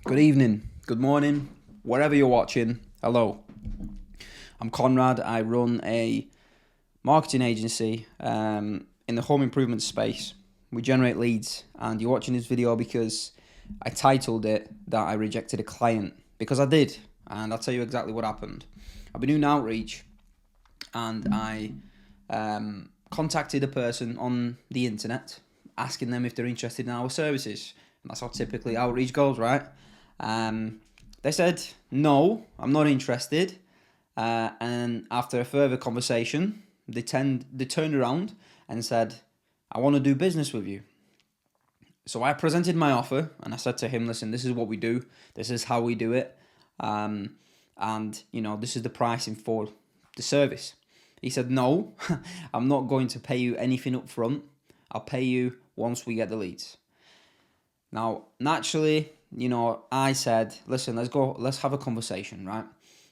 Good evening, good morning, wherever you're watching. Hello, I'm Conrad. I run a marketing agency in the home improvement space. We generate leads, and you're watching this video because I titled it that I rejected a client, because I did, and I'll tell you exactly what happened. I've been doing outreach, and I contacted a person on the internet asking them if they're interested in our services. And that's how typically outreach goes, right? They said, no, I'm not interested. And after a further conversation, they turned around and said, I want to do business with you. So I presented my offer and I said to him, listen, this is what we do. This is how we do it. And, this is the pricing for the service. He said, no, I'm not going to pay you anything up front. I'll pay you once we get the leads. Now, naturally, I said, listen, let's have a conversation, right?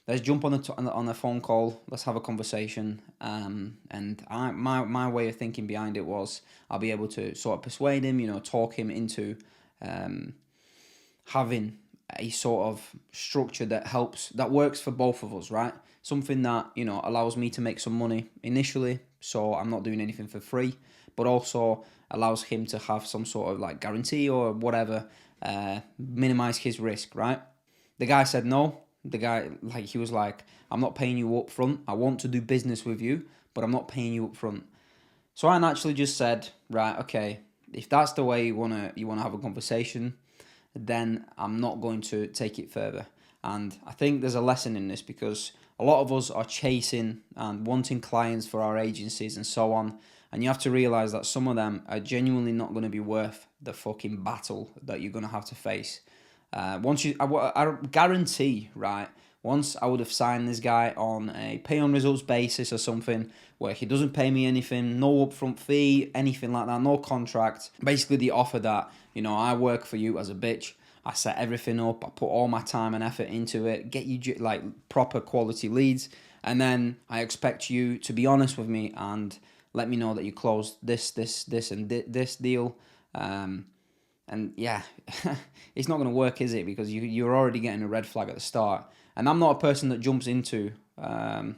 Let's jump on a phone call. Let's have a conversation. And my way of thinking behind it was I'll be able to sort of persuade him, talk him into having a sort of structure that works for both of us, right? Something that, allows me to make some money initially, so I'm not doing anything for free, but also allows him to have some sort of like guarantee or whatever, minimize his risk, right? The guy said no. The guy, he was like, I'm not paying you up front. I want to do business with you, but I'm not paying you up front. So I naturally just said, right, okay, if that's the way you wanna have a conversation, then I'm not going to take it further. And I think there's a lesson in this, because a lot of us are chasing and wanting clients for our agencies and so on. And you have to realize that some of them are genuinely not going to be worth the fucking battle that you're going to have to face. I guarantee, right, once I would have signed this guy on a pay on results basis or something, where he doesn't pay me anything, no upfront fee, anything like that, no contract. Basically the offer that, I work for you as a bitch. I set everything up. I put all my time and effort into it, get you like proper quality leads. And then I expect you to be honest with me and let me know that you closed this, and this deal. And yeah, it's not going to work, is it? Because you're already getting a red flag at the start. And I'm not a person that jumps into a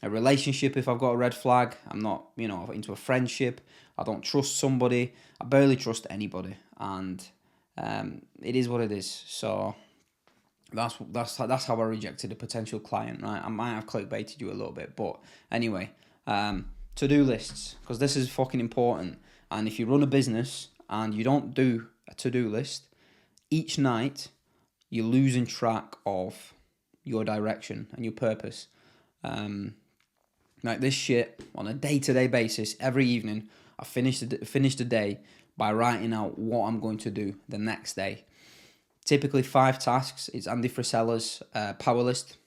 relationship if I've got a red flag. I'm not, into a friendship. I don't trust somebody. I barely trust anybody. And it is what it is. So that's how I rejected a potential client, right? I might have clickbaited you a little bit, but anyway, to-do lists, because this is fucking important. And if you run a business and you don't do a to-do list, each night you're losing track of your direction and your purpose. Like this shit, on a day-to-day basis, every evening, I finish the day by writing out what I'm going to do the next day. Typically 5 tasks. It's Andy Frisella's power list,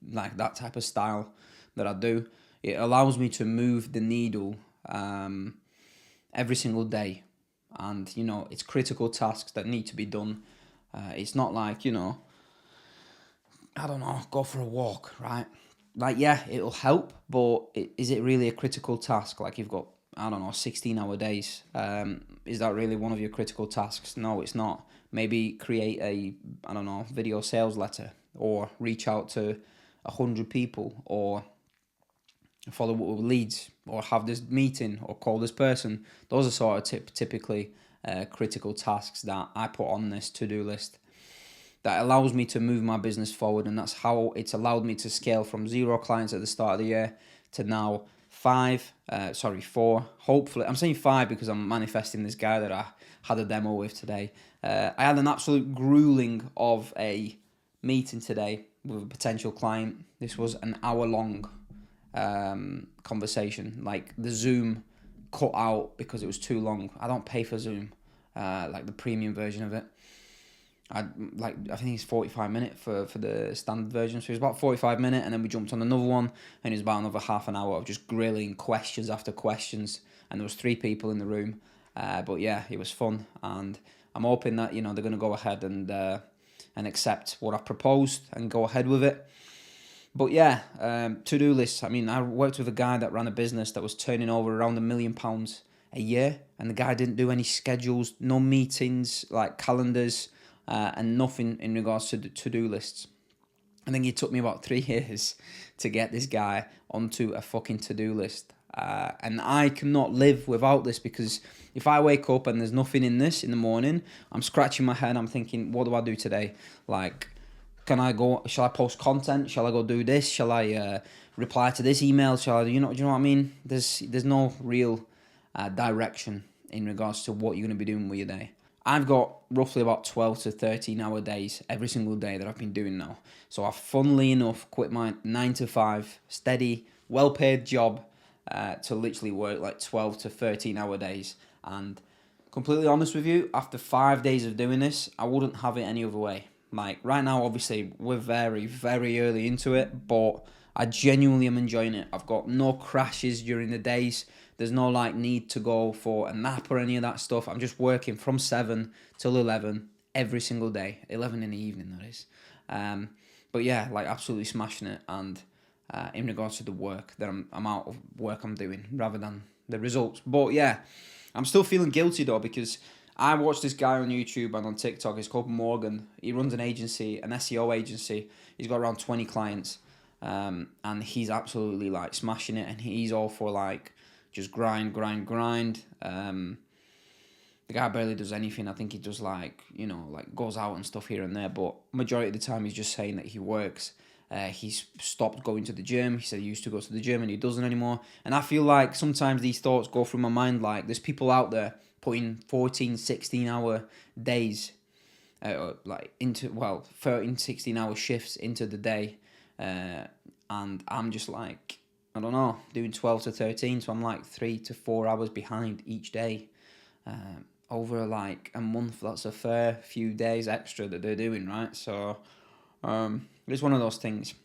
like that type of style that I do. It allows me to move the needle every single day. And, it's critical tasks that need to be done. It's not like, I don't know, go for a walk, right? Like, yeah, it'll help, but is it really a critical task? Like, you've got, 16-hour days. Is that really one of your critical tasks? No, it's not. Maybe create a, video sales letter, or reach out to 100 people, or follow up with leads, or have this meeting, or call this person. Those are sort of typically critical tasks that I put on this to-do list that allows me to move my business forward. And that's how it's allowed me to scale from 0 clients at the start of the year to now 4. Hopefully, I'm saying 5 because I'm manifesting this guy that I had a demo with today. I had an absolute grueling of a meeting today with a potential client. This was an hour-long conversation. Like, the Zoom cut out because it was too long. I don't pay for Zoom, like the premium version of it. I think it's 45 minutes for the standard version, so it was about 45 minutes, and then we jumped on another one, and it was about another half an hour of just grilling questions after questions, and there was 3 people in the room, but yeah, it was fun, and I'm hoping that they're going to go ahead and accept what I proposed and go ahead with it. But yeah, to-do lists. I mean, I worked with a guy that ran a business that was turning over around £1 million a year, and the guy didn't do any schedules, no meetings, like calendars. and nothing in regards to the to-do lists. I think it took me about 3 years to get this guy onto a fucking to-do list. And I cannot live without this, because if I wake up and there's nothing in this in the morning, I'm scratching my head. I'm thinking, what do I do today? Like, shall I post content? Shall I go do this? Shall I reply to this email? Shall I, do you know what I mean? There's no real direction in regards to what you're going to be doing with your day. I've got roughly about 12 to 13 hour days every single day that I've been doing now. So I've, funnily enough, quit my 9 to 5 steady, well paid job to literally work like 12 to 13 hour days. And completely honest with you, after 5 days of doing this, I wouldn't have it any other way. Like right now, obviously, we're very, very early into it, but I genuinely am enjoying it. I've got no crashes during the days. There's no like need to go for a nap or any of that stuff. I'm just working from 7 till 11 every single day. 11 in the evening, that is. But yeah, like absolutely smashing it. And in regards to the work that I'm out of work I'm doing rather than the results. But yeah, I'm still feeling guilty though, because I watched this guy on YouTube and on TikTok. He's called Morgan. He runs an agency, an SEO agency. He's got around 20 clients. And he's absolutely like smashing it. And he's all for like just grind. The guy barely does anything. I think he does like, like goes out and stuff here and there. But majority of the time he's just saying that he works. He's stopped going to the gym. He said he used to go to the gym and he doesn't anymore. And I feel like sometimes these thoughts go through my mind, like there's people out there putting 14, 16 hour days, like into, 13, 16 hour shifts into the day. And I'm just like, I don't know, doing 12 to 13. So I'm like 3 to 4 hours behind each day. Over like a month, that's a fair few days extra that they're doing, right? So it's one of those things.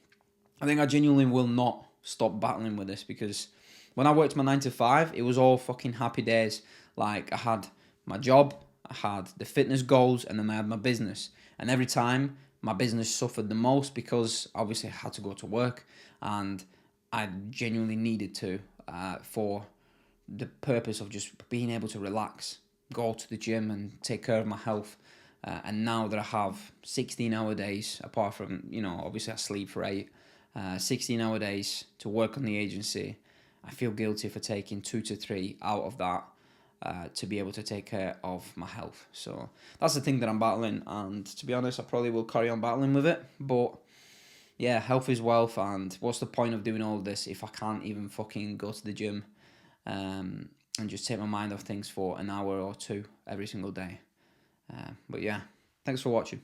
I think I genuinely will not stop battling with this, because when I worked my 9 to 5, it was all fucking happy days. Like I had my job, I had the fitness goals, and then I had my business. And every time my business suffered the most, because obviously I had to go to work and I genuinely needed to for the purpose of just being able to relax, go to the gym and take care of my health. And now that I have 16-hour days, apart from, obviously I sleep for 8, 16-hour days to work on the agency, I feel guilty for taking 2 to 3 out of that to be able to take care of my health. So that's the thing that I'm battling, and to be honest, I probably will carry on battling with it. But yeah, health is wealth, and what's the point of doing all this if I can't even fucking go to the gym and just take my mind off things for an hour or two every single day? But yeah, thanks for watching.